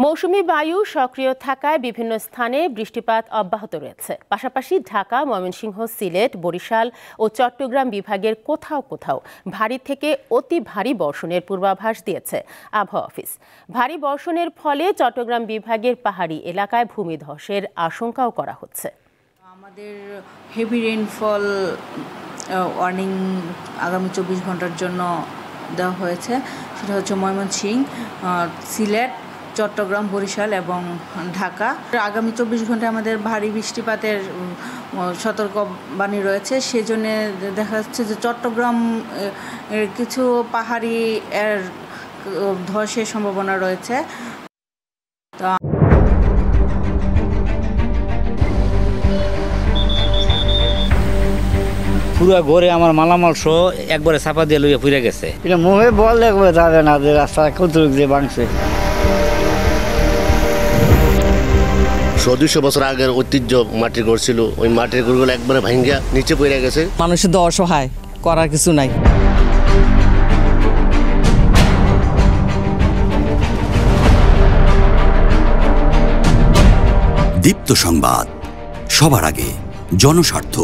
মৌসুমী বায়ু সক্রিয় থাকায় বিভিন্ন স্থানে বৃষ্টিপাত অব্যাহত রয়েছে। পাশাপাশি ঢাকা, ময়মনসিংহ, সিলেট, বরিশাল ও চট্টগ্রাম বিভাগের কোথাও কোথাও ভারী থেকে অতি ভারী বর্ষণের পূর্বাভাস দিয়েছে আবহাওয়া অফিস। ভারী বর্ষণের ফলে চট্টগ্রাম বিভাগের পাহাড়ি এলাকায় ভূমিধসের আশঙ্কাও করা হচ্ছে। আমাদের হেভি রেইনফল ওয়ার্নিং আগামী 24 ঘন্টার জন্য দেওয়া হয়েছে। সেটা হচ্ছে ময়মনসিংহ, সিলেট, চট্টগ্রাম, বরিশাল এবং ঢাকা। আগামী 24 ঘন্টায় আমাদের ভারী বৃষ্টিপাতের সতর্কবাণী রয়েছে। সেজন্য দেখা যাচ্ছে যে চট্টগ্রাম কিছু পাহাড়ি ধসের সম্ভাবনা রয়েছে। পুরো ঘরে আমার মালামাল সহ একবারে চাপা দিয়ে লইয়া পুড়ে গেছে। এটা মুখে বললে যাবে না যে রাস্তা কত যে ভাঙছে। 200 বছর আগের ঐতিহ্য মাটির ঘর ছিল, ওই মাটির ঘরগুলো একবারে ভাঙ্গা নিচে পড়ে গেছে। মানুষের তো অসহায়, করার কিছু নাই। দীপ্ত সংবাদ, সবার আগে, জনস্বার্থ।